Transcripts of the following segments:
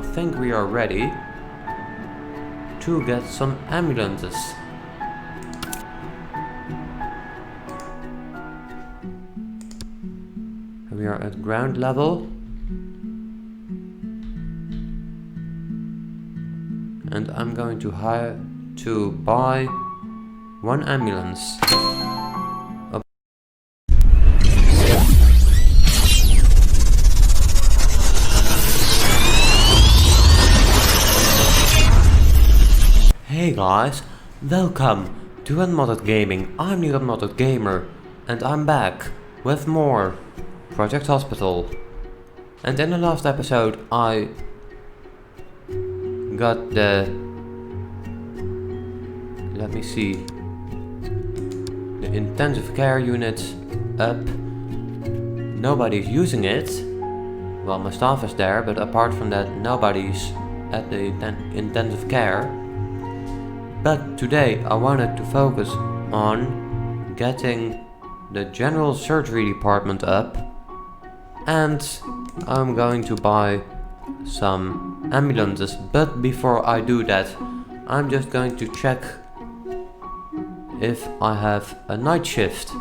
think we are ready to get some ambulances. We are at ground level. And I'm going to buy one ambulance. Hey guys, welcome to Unmodded Gaming. I'm the Unmodded Gamer, and I'm back with more Project Hospital. And in the last episode I got the, let me see, the intensive care unit up. Nobody's using it. Well, my staff is there, but apart from that nobody's at the intensive care. But today I wanted to focus on getting the general surgery department up, and I'm going to buy some ambulances. But before I do that, I'm just going to check if I have a night shift,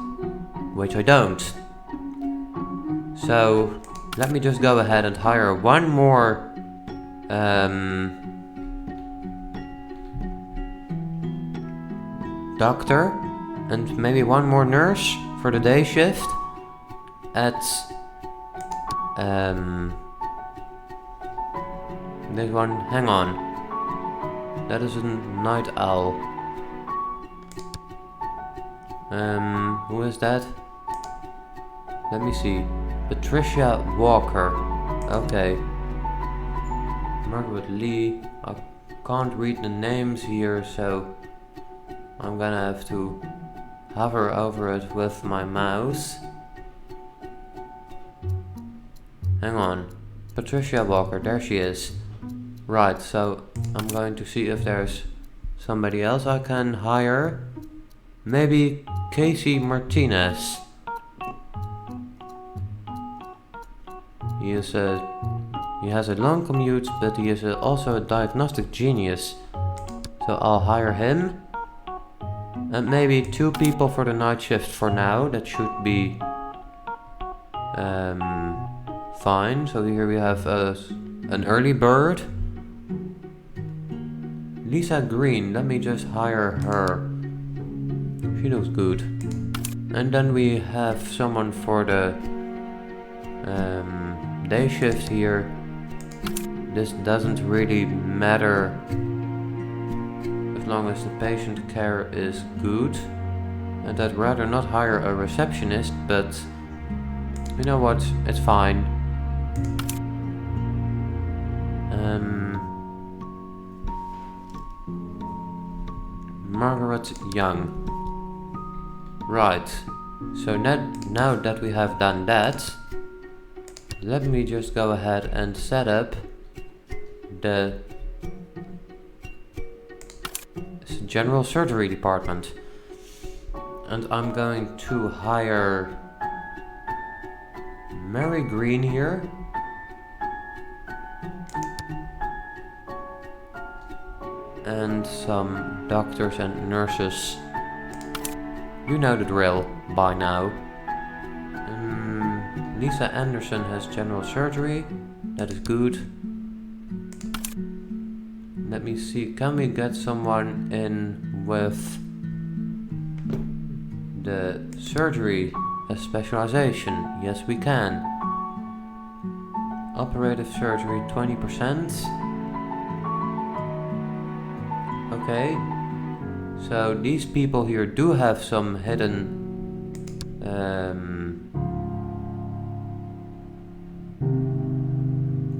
which I don't. So let me just go ahead and hire one more doctor and maybe one more nurse for the day shift at this one. Hang on, that is a night owl. Who is that? Let me see. Patricia Walker. Okay. Margaret Lee. I can't read the names here, so I'm gonna have to hover over it with my mouse. Hang on. Patricia Walker, there she is. Right, so I'm going to see if there's somebody else I can hire. Maybe Casey Martinez. He has a long commute, but he is also a diagnostic genius. So I'll hire him. And maybe 2 people for the night shift for now. That should be fine. So here we have an early bird. Lisa Green, let me just hire her. She looks good. And then we have someone for the day shift here. This doesn't really matter as long as the patient care is good. And I'd rather not hire a receptionist, but you know what, it's fine. Margaret Young. Right, so now that we have done that, let me just go ahead and set up the general surgery department. And I'm going to hire Mary Green here. And some doctors and nurses. You know the drill by now. Lisa Anderson has general surgery. That is good. Let me see, can we get someone in with the surgery specialization? Yes, we can. Operative surgery 20%. Okay, so these people here do have some hidden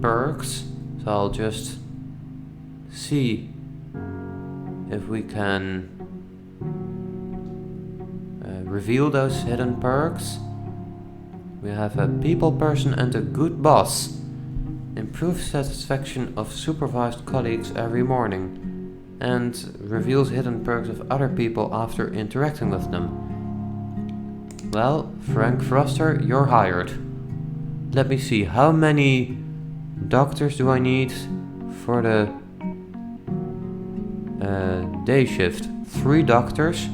perks, so I'll just see if we can reveal those hidden perks. We have a people person and a good boss. Improve satisfaction of supervised colleagues every morning. And reveals hidden perks of other people after interacting with them. Well, Frank Froster, you're hired. Let me see, how many doctors do I need? for the day shift. 3 doctors,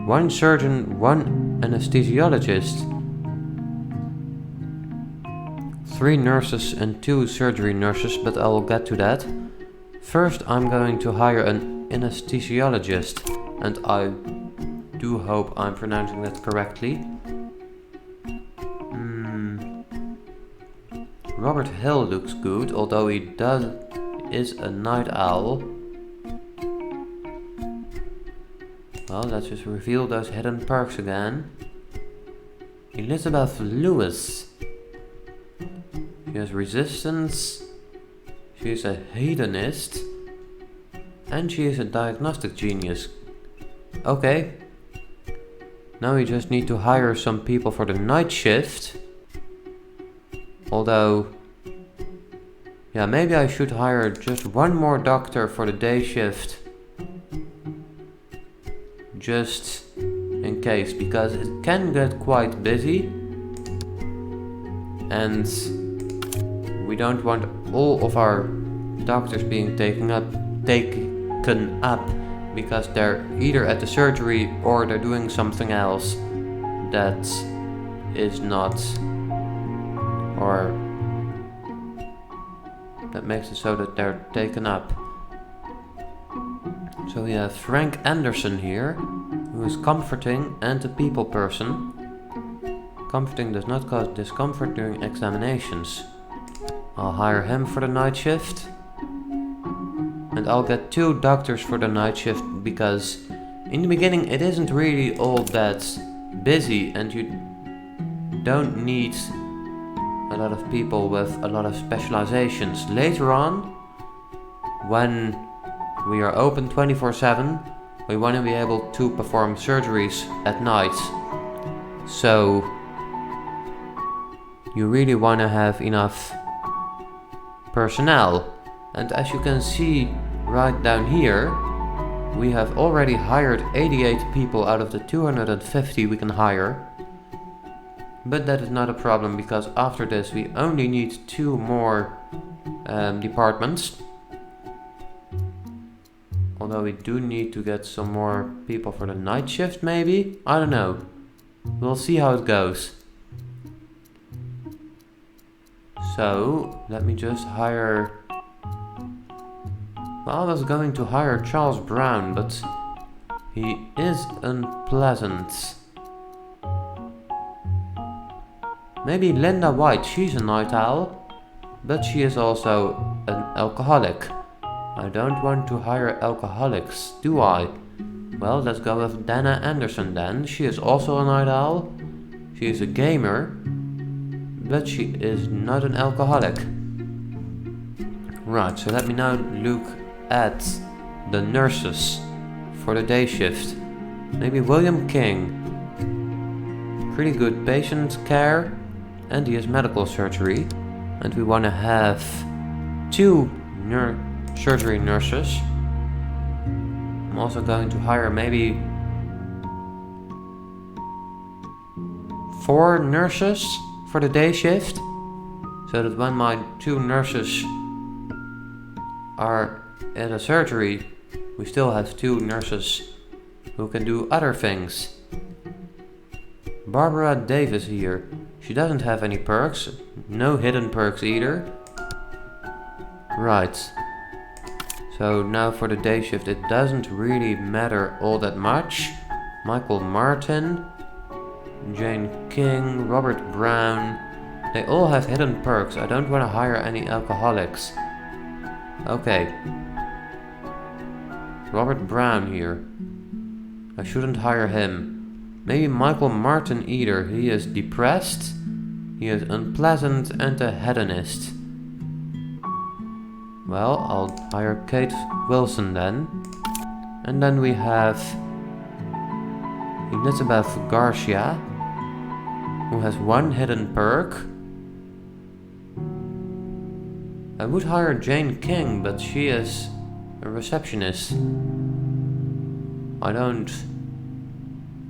1 surgeon, 1 anesthesiologist, 3 nurses and 2 surgery nurses, but I will get to that. First I'm going to hire an anesthesiologist, and I do hope I'm pronouncing that correctly. Robert Hill looks good, although he is a night owl. Well, let's just reveal those hidden perks again. Elizabeth Lewis. She has resistance. She is a hedonist. And she is a diagnostic genius. Okay. Now we just need to hire some people for the night shift. Although, yeah, maybe I should hire just 1 more doctor for the day shift. Just in case, because it can get quite busy. And we don't want all of our doctors being taken up because they're either at the surgery or they're doing something else that is not, or that makes it so that they're taken up. So we have Frank Anderson here, who is comforting and a people person. Comforting does not cause discomfort during examinations. I'll hire him for the night shift. And I'll get 2 doctors for the night shift, because in the beginning it isn't really all that busy and you don't need a lot of people with a lot of specializations. Later on, when we are open 24/7, we want to be able to perform surgeries at night. So you really want to have enough personnel. And as you can see right down here, we have already hired 88 people out of the 250 we can hire. But that is not a problem, because after this we only need 2 more departments. Although we do need to get some more people for the night shift, maybe? I don't know. We'll see how it goes. So, let me just hire... Well, I was going to hire Charles Brown, but he is unpleasant. Maybe Linda White, she's a night owl, but she is also an alcoholic. I don't want to hire alcoholics, do I? Well, let's go with Dana Anderson then. She is also a night owl. She is a gamer, but she is not an alcoholic. Right, so let me now look at the nurses for the day shift. Maybe William King. Pretty good patient care, and he has medical surgery. And we want to have 2 surgery nurses. I'm also going to hire maybe 4 nurses for the day shift, so that when my 2 nurses are at a surgery, we still have 2 nurses who can do other things. Barbara Davis here. She doesn't have any perks, no hidden perks either. Right. So now for the day shift, it doesn't really matter all that much. Michael Martin, Jane King, Robert Brown, they all have hidden perks. I don't want to hire any alcoholics. Okay. Robert Brown here. I shouldn't hire him. Maybe Michael Martin either. He is depressed, he is unpleasant and a hedonist. Well, I'll hire Kate Wilson then. And then we have Elizabeth Garcia, who has 1 hidden perk. I would hire Jane King, but she is a receptionist. I don't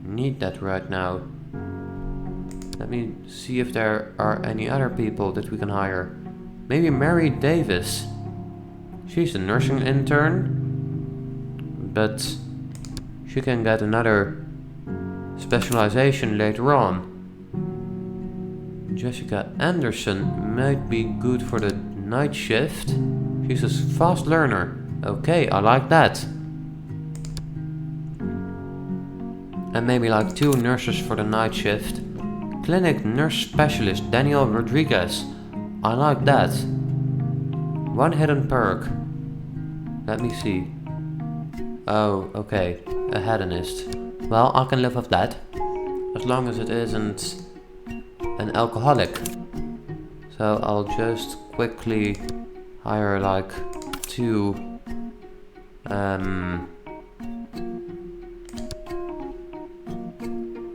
need that right now. Let me see if there are any other people that we can hire. Maybe Mary Davis. She's a nursing intern, but she can get another specialization later on. Jessica Anderson might be good for the night shift. She's a fast learner. Okay, I like that. And maybe like 2 nurses for the night shift. Clinic nurse specialist Daniel Rodriguez. I like that. 1 hidden perk. Let me see. Oh, okay. A hedonist. Well, I can live with that. As long as it isn't an alcoholic. So I'll just quickly hire like 2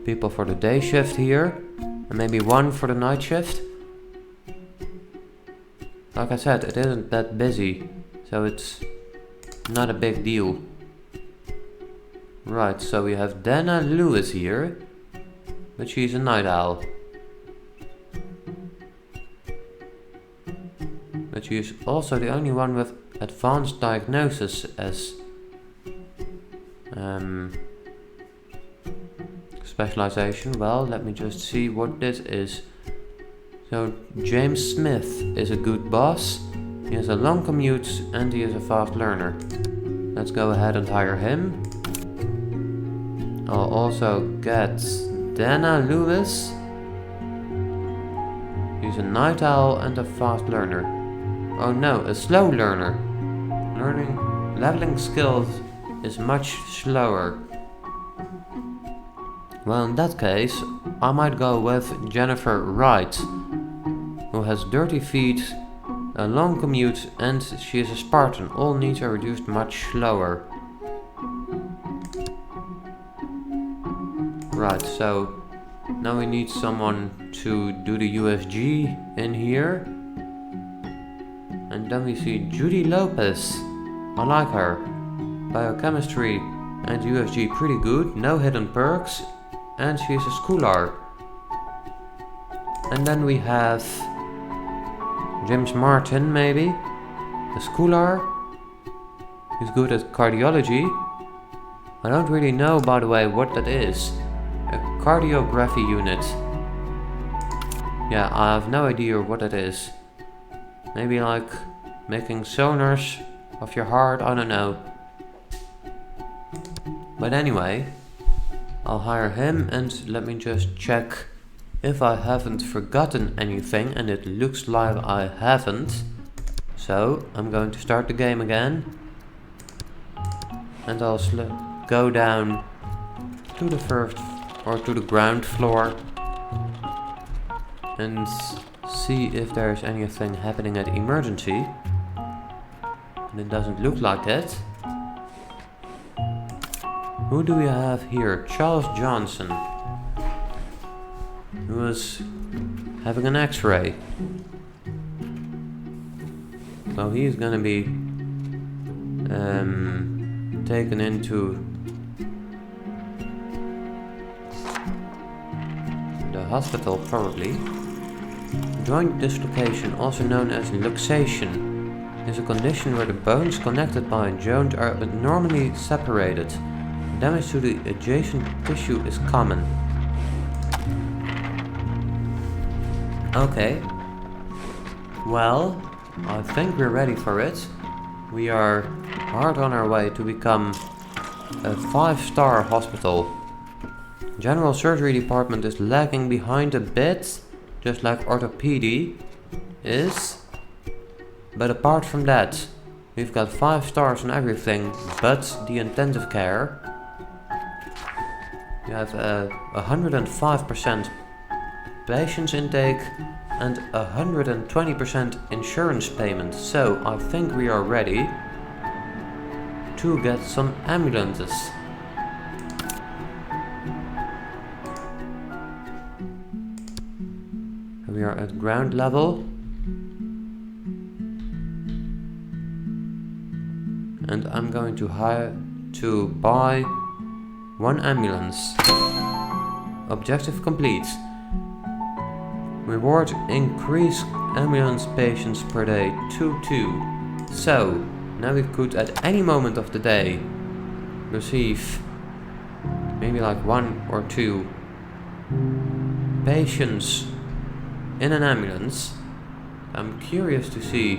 people for the day shift here, and maybe 1 for the night shift. Like I said, it isn't that busy, so it's not a big deal. Right, so we have Dana Lewis here, but she's a night owl. But she is also the only one with advanced diagnosis as specialization. Well, let me just see what this is. So James Smith is a good boss. He has a long commute and he is a fast learner. Let's go ahead and hire him. I'll also get Dana Lewis. He's a night owl and a fast learner. Oh no, a slow learner. Leveling skills is much slower. Well, in that case, I might go with Jennifer Wright, who has dirty feet, a long commute, and she is a Spartan. All needs are reduced much slower. Right, so now we need someone to do the USG in here. And then we see Judy Lopez. I like her. Biochemistry and USG pretty good, no hidden perks, and she's a schoolar. And then we have James Martin, maybe, a schoolar. He's good at cardiology. I don't really know, by the way, what that is. A cardiography unit. Yeah, I have no idea what that is. Maybe like making sonars of your heart, I don't know. But anyway, I'll hire him, and let me just check if I haven't forgotten anything, and it looks like I haven't. So I'm going to start the game again, and I'll go down to the first or to the ground floor and see if there's anything happening at emergency. And it doesn't look like it. Who do we have here? Charles Johnson, who is having an x-ray. So he's gonna be taken into the hospital probably. Joint dislocation, also known as luxation, is a condition where the bones connected by a joint are abnormally separated. Damage to the adjacent tissue is common. Okay. Well, I think we're ready for it. We are hard on our way to become a 5-star hospital. General surgery department is lagging behind a bit, just like orthopedy is. But apart from that, we've got 5 stars on everything but the intensive care. We have 105% patients intake and 120% insurance payment. So I think we are ready to get some ambulances. We are at ground level. And I'm going to buy 1 ambulance. Objective complete. Reward increase ambulance patients per day to 2. So Now we could at any moment of the day receive maybe like 1 or 2 patients in an ambulance. I'm curious to see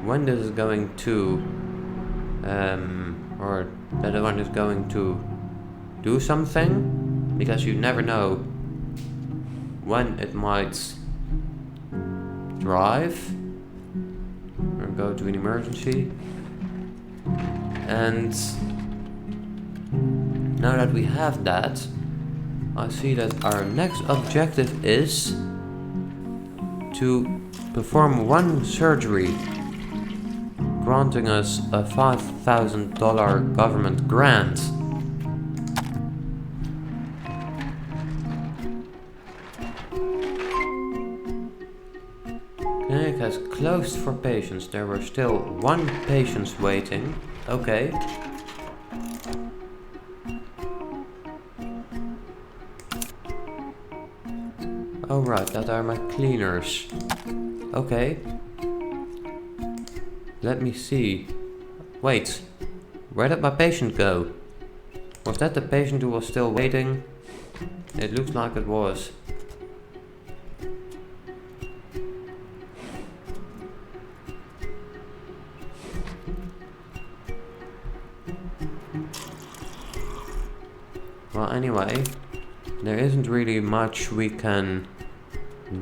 when this is going to or that one is going to do something, because you never know when it might drive or go to an emergency. And now that we have that, I see that our next objective is to perform 1 surgery, granting us a $5,000 government grant. Clinic has closed for patients. There were still 1 patient waiting. Okay. Oh right, that are my cleaners. Okay. Let me see. Wait, where did my patient go? Was that the patient who was still waiting? It looks like it was. Well, anyway, there isn't really much we can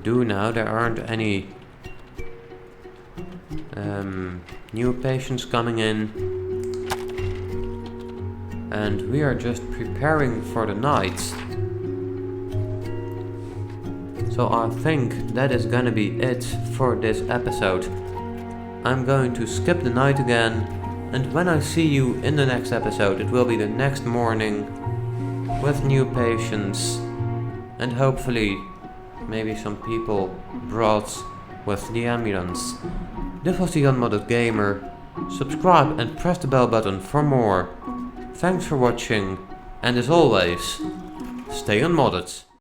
do now. There aren't any new patients coming in, and we are just preparing for the night. So I think that is gonna be it for this episode. I'm going to skip the night again, and when I see you in the next episode, it will be the next morning with new patients, and hopefully maybe some people brought with the ambulance. This was the Unmodded Gamer. Subscribe and press the bell button for more. Thanks for watching, and as always, stay unmodded.